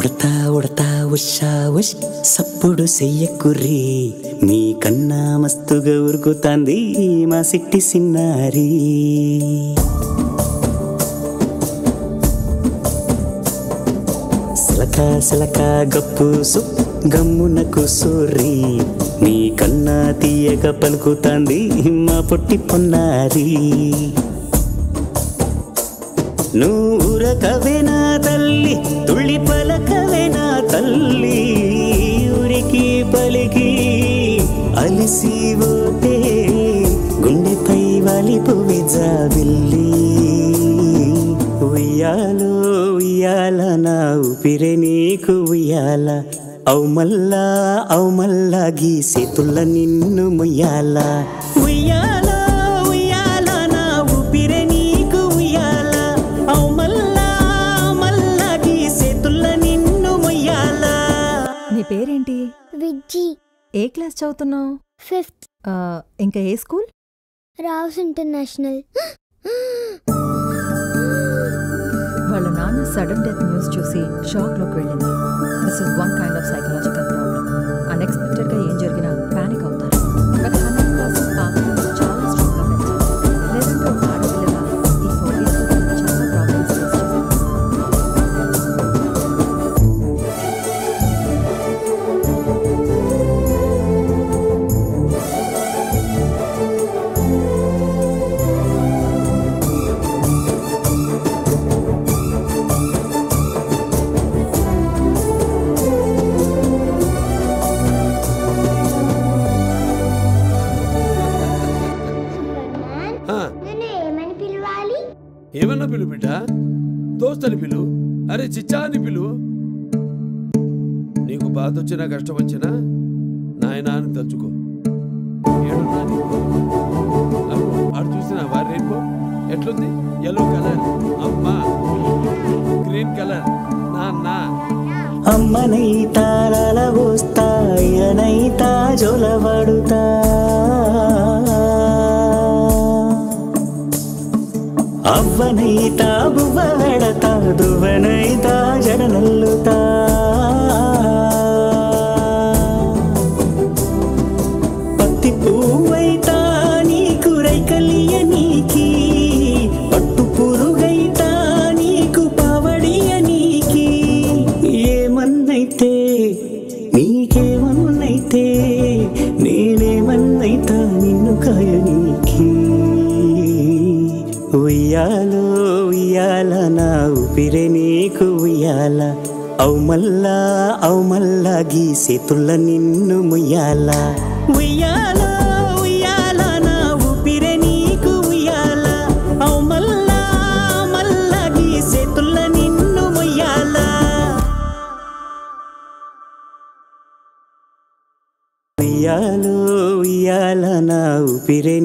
ఉడతా ఉడతా ఉషా ఉష్ సప్పుడు చెయ్యకుర్రి మీ కన్నా మస్తుగా ఉరుకుతాంది మా సిట్టి సిన్నారి. సిలక సిలక గప్పుసు గమ్మున కూసోర్రి మీ కన్నా తీయగా పలుకుతాంది మా పొట్టి పొన్నారి. నూరకవేనా తల్లి తుళ్ళి పలకవేనా తల్లి ఊరికి పలికి అలిసిపోతే గుండెపై వాలిపోవే జాబిల్లి. ఉయ్యాలో ఉయ్యాల నా ఊపిరే నీకు ఉయ్యాల అవు మల్లా గీసేతుల్ల నిన్ను ముయ్యాల. ఉయ్యాల ఉయ్యాల నా ఊపిరే నీకు ఉయ్యాల అవు మల్లా గీసేతుల్ల నిన్ను ముయ్యాల. నీ పేరేంటి? విజ్జి. ఏ క్లాస్ చదువుతున్నావు? 5th. ఇంకా ఏ స్కూల్? రావ్స్ ఇంటర్నేషనల్. వాళ్ళ నాన్న సడన్ డెత్ న్యూస్ చూసి షాక్లోకి వెళ్ళింది. This is one kind of psychological problem. అన్ఎక్స్పెక్టెడ్గా ఏం జరిగినా ప్యానిక్ అవుతారు. బట్ 100% పాపను చాలా స్ట్రాంగ్గా పెంచాలి. లేదంటే ఒక ఆడపిల్లగా ఈ 4 years చాలా ప్రాబ్లమ్స్ ఫేస్ చేస్తారు. ఏమన్నా పిలు బిడ్డ, దోస్తని పిలు, అరే చిచ్చా అని పిలు. నీకు బాధ వచ్చినా కష్టం వచ్చినా నాయనా అని తలుచుకో. ఆడు చూసిన వారి రెయిన్బో ఎట్లుంది? ఎల్లో కలర్ అమ్మా, గ్రీన్ కలర్ నాన్న. అమ్మనైతా పోస్తా అయ్యనైతా జోలవాడుతా అవ్వనైతా బువ్వ వెడతా దువ్వనైతా జడనల్లుతా. పత్తి పువ్వైతా నీకు రైకలియ నీకి పట్టు పురుగైతా నీకు పావడియ నీకి. ఏమన్నైతే నీకేమన్నైతే నేనేమన్నైతా నిన్ను కాయ నీకి. ఉయ్యాలో ఉయ్యాల నా ఊపిరే నీకు ఉయ్యాల అవు మల్లా గీసేతుల్ల నిన్ను ముయ్యాల. ఉయ్యాలో ఉయ్యాల నా ఊపిరే నీకు ఉయ్యాల అవు మల్లా గీసేతుల్ల నిన్ను ముయ్యాల. ఉయ్యాలో ఉయ్యాల నా ఊపిరే